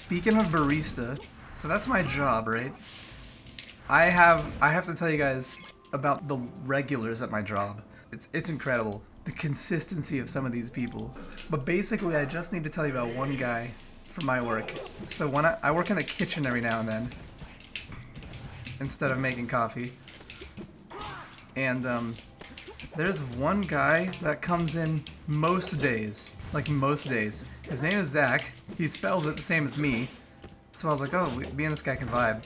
speaking of barista, so that's my job, right? I have to tell you guys about the regulars at my job. It's incredible, the consistency of some of these people. But basically, I just need to tell you about one guy for my work. So when I work in the kitchen every now and then, instead of making coffee. And there's one guy that comes in most days, like most days. His name is Zach. He spells it the same as me. So I was like, oh, me and this guy can vibe.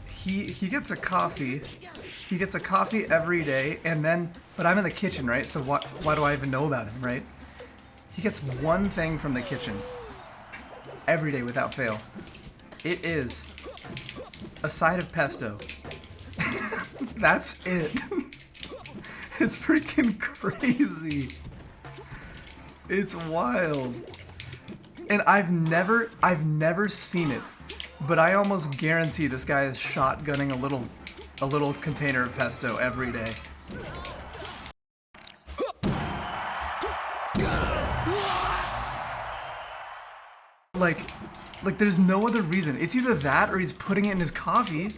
He gets a coffee. He gets a coffee every day, and then, but I'm in the kitchen, right? So why do I even know about him, right? He gets one thing from the kitchen every day without fail. It is a side of pesto. That's it. It's freaking crazy. It's wild. And I've never seen it, but I almost guarantee this guy is shotgunning a little container of pesto every day. Like there's no other reason. It's either that or he's putting it in his coffee.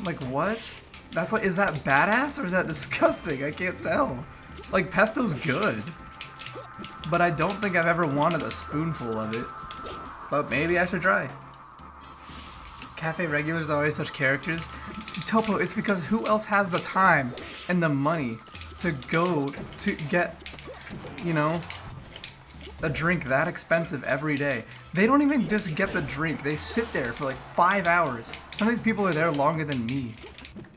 Like what? That's like, is that badass or is that disgusting? I can't tell. Like pesto's good, but I don't think I've ever wanted a spoonful of it. But maybe I should try. Cafe regulars are always such characters. Topo, it's because who else has the time and the money to go to get, you know, a drink that expensive every day? They don't even just get the drink. They sit there for like 5 hours. Some of these people are there longer than me.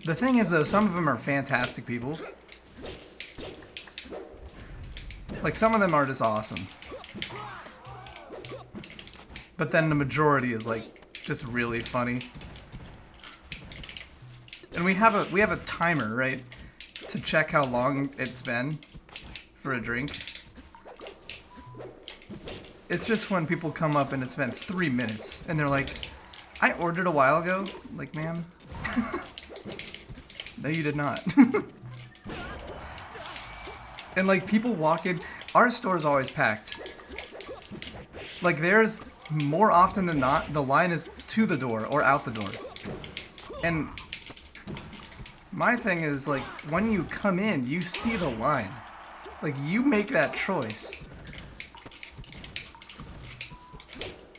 The thing is though, some of them are fantastic people. Like some of them are just awesome. But then the majority is like just really funny. And we have a timer, right? To check how long it's been for a drink. It's just when people come up and it's been 3 minutes and they're like, I ordered a while ago. Like, ma'am. No, you did not. And like people walk in, our store's always packed. Like there's more often than not, the line is to the door or out the door. And my thing is like, when you come in, you see the line. Like you make that choice.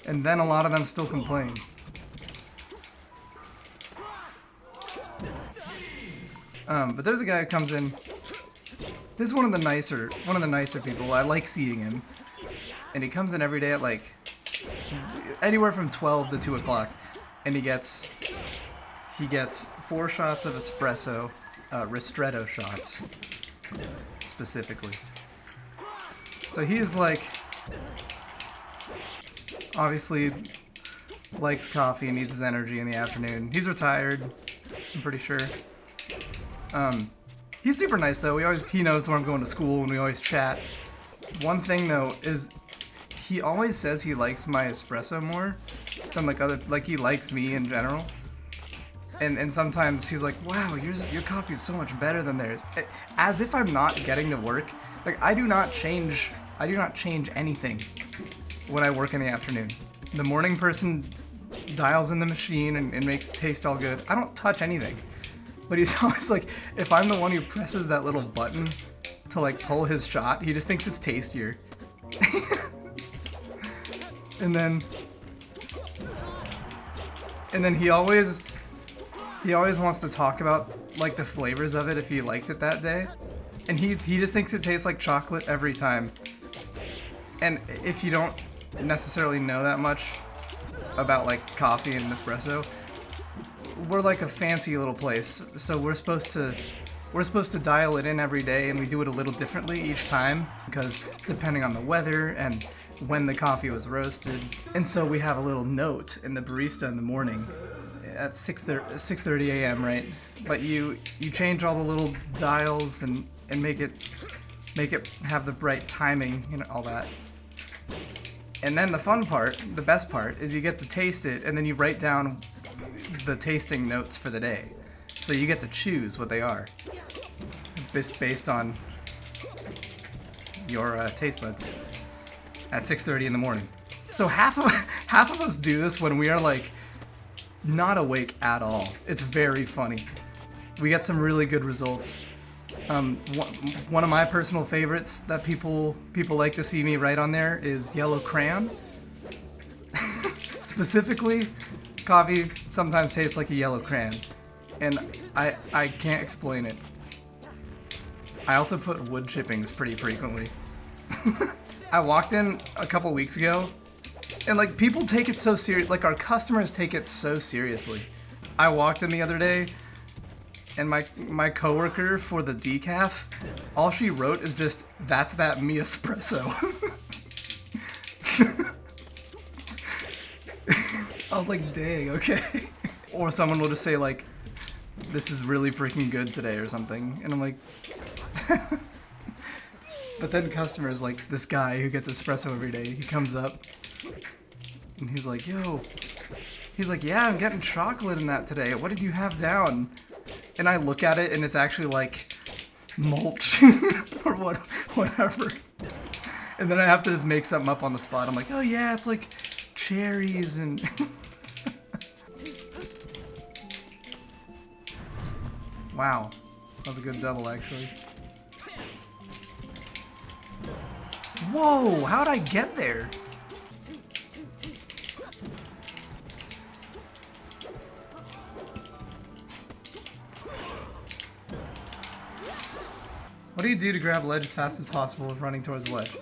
And then a lot of them still complain. But there's a guy who comes in. This is one of the nicer people. I like seeing him. And he comes in every day at like anywhere from 12 to 2 o'clock. And he gets 4 shots of espresso, ristretto shots, specifically. So he's like, obviously likes coffee and needs his energy in the afternoon. He's retired, I'm pretty sure. He's super nice though. He knows where I'm going to school and we always chat. One thing though is he always says he likes my espresso more than like he likes me in general. And sometimes he's like, wow, your coffee is so much better than theirs. As if I'm not getting to work. Like I do not change anything when I work in the afternoon. The morning person dials in the machine and makes it taste all good. I don't touch anything. But he's always like, if I'm the one who presses that little button to like pull his shot, he just thinks it's tastier. And then he always wants to talk about like the flavors of it if he liked it that day. And he just thinks it tastes like chocolate every time. And if you don't necessarily know that much about like coffee and espresso, we're like a fancy little place, so we're supposed to dial it in every day, and we do it a little differently each time because depending on the weather and when the coffee was roasted. And so we have a little note in the barista in the morning at 6:30 a.m. right? But you change all the little dials and make it have the right timing, you know, all that. And then the fun part, the best part, is you get to taste it, and then you write down the tasting notes for the day. So you get to choose what they are, based on your taste buds. at 6:30 in the morning. So half of us do this when we are like not awake at all. It's very funny. We get some really good results. One of my personal favorites that people like to see me write on there is yellow crayon. Specifically, coffee sometimes tastes like a yellow crayon, and I can't explain it. I also put wood chippings pretty frequently. I walked in a couple weeks ago, and like people take it so serious, like our customers take it so seriously. I walked in the other day, and my coworker for the decaf, all she wrote is just, "That's that me espresso." I was like, dang, okay. Or someone will just say like, "This is really freaking good today," or something, and I'm like. But then customers, like this guy who gets espresso every day, he comes up and he's like, "Yo," he's like, "Yeah, I'm getting chocolate in that today. What did you have down?" And I look at it and it's actually like mulch or whatever. And then I have to just make something up on the spot. I'm like, "Oh yeah, it's like cherries and." Wow, that was a good double actually. Whoa, how'd I get there? What do you do to grab a ledge as fast as possible if running towards the ledge?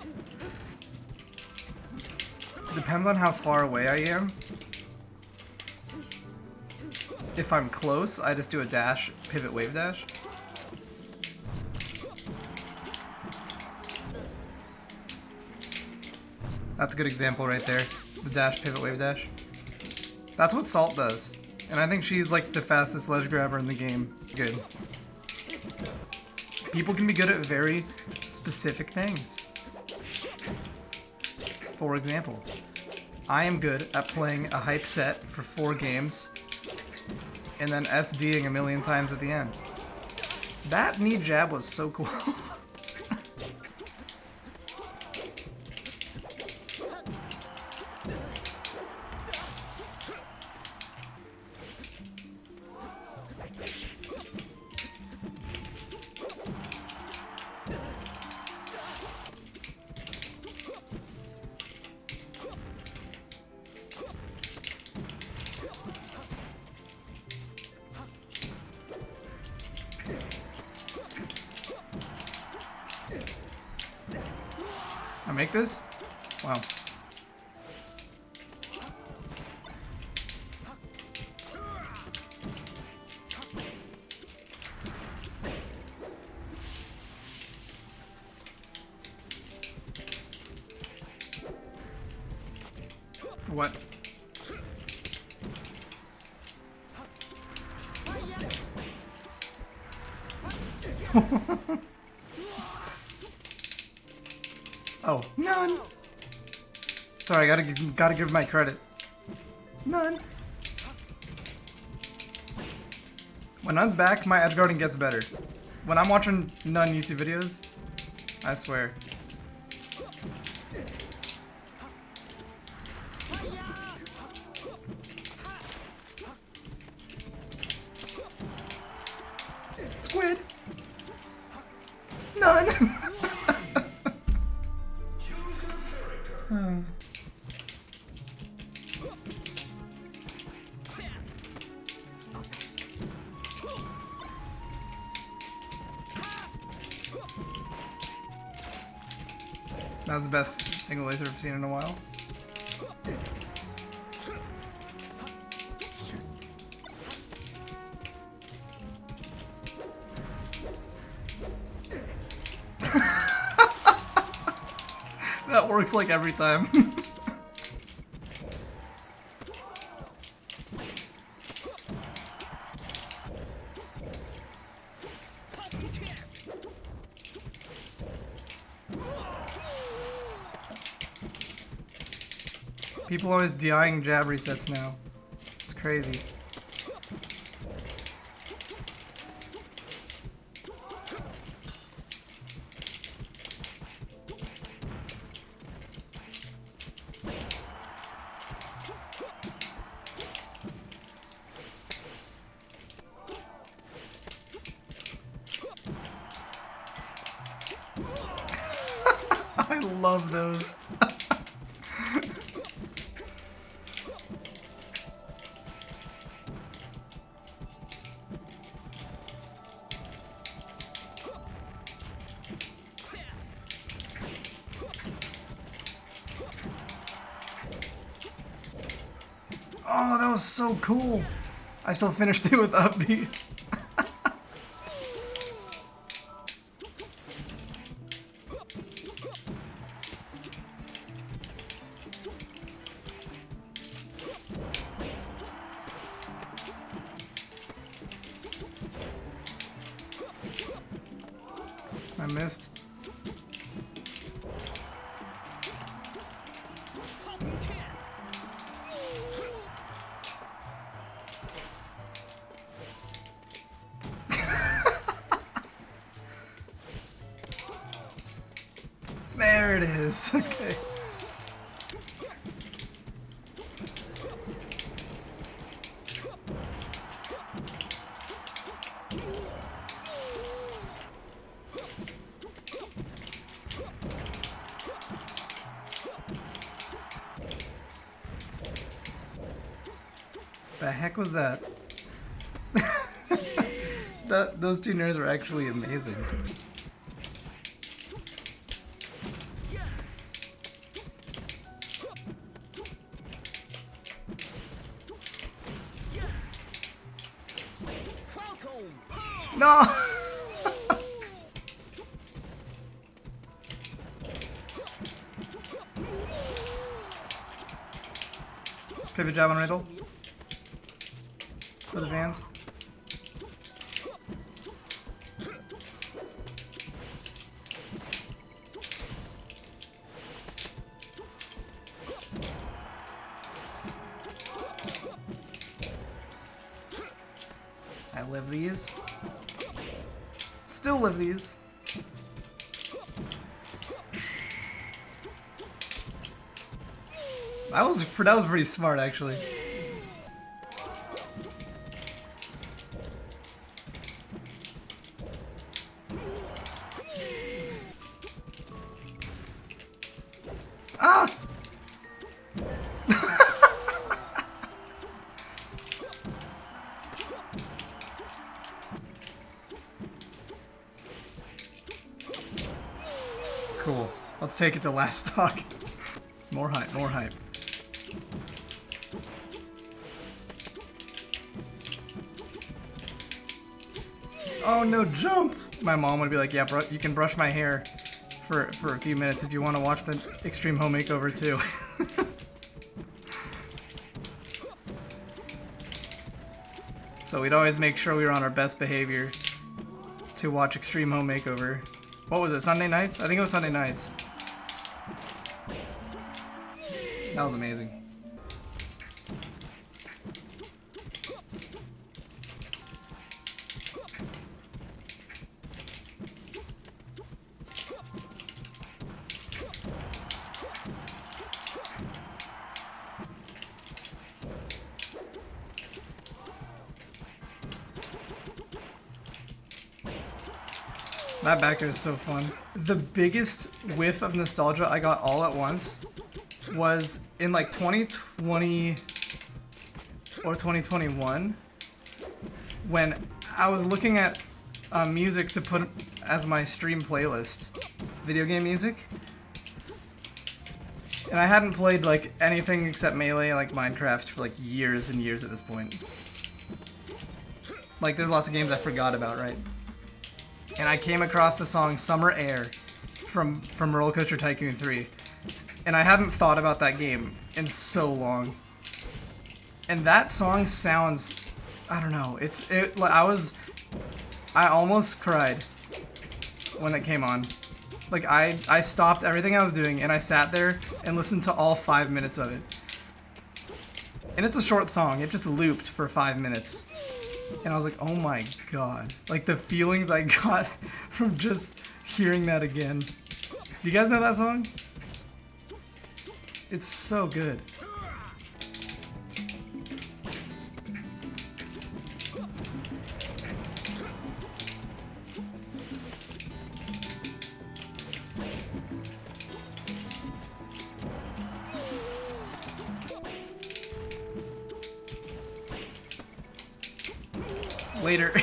Depends on how far away I am. If I'm close, I just do a dash, pivot wave dash. That's a good example right there. The dash, pivot, wave dash. That's what Salt does. And I think she's like the fastest ledge grabber in the game. Good. People can be good at very specific things. For example, I am good at playing a hype set for 4 games and then SDing a million times at the end. That knee jab was so cool. I make this? Wow. What? Oh, none. Sorry, gotta give my credit. None. When Nun's back, my edgeguarding gets better. When I'm watching Nun YouTube videos, I swear. Squid. None. That was the best single laser I've seen in a while. That works like every time. People always DIing jab resets now. It's crazy. love those. Oh, that was so cool. I still finished it with upbeat. I missed. There it is. Okay. The heck was that? Those two nerds were actually amazing. No! Pivot jab on Riddle. With his hands. I live these. Still live these. That was pretty smart, actually. Ah! Cool. Let's take it to last stock. More hype, more hype. Oh no, jump! My mom would be like, yeah, you can brush my hair for a few minutes if you want to watch the Extreme Home Makeover too. So we'd always make sure we were on our best behavior to watch Extreme Home Makeover. What was it, Sunday nights? I think it was Sunday nights. That was amazing. That back air is so fun. The biggest whiff of nostalgia I got all at once was in like 2020 or 2021 when I was looking at music to put as my stream playlist, video game music, and I hadn't played like anything except Melee, like Minecraft, for like years and years at this point. Like there's lots of games I forgot about, right? And I came across the song Summer Air from Roller Coaster Tycoon 3. And I hadn't thought about that game in so long. And that song sounds, I don't know, I almost cried when it came on. Like I stopped everything I was doing and I sat there and listened to all 5 minutes of it. And it's a short song, it just looped for 5 minutes. And I was like, oh my god. Like the feelings I got from just hearing that again. Do you guys know that song? It's so good. Later.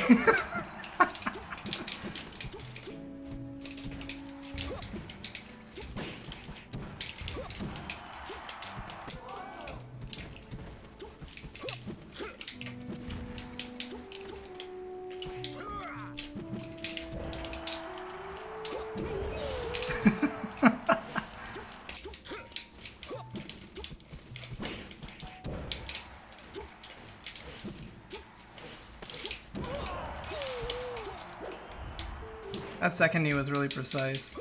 That second knee was really precise.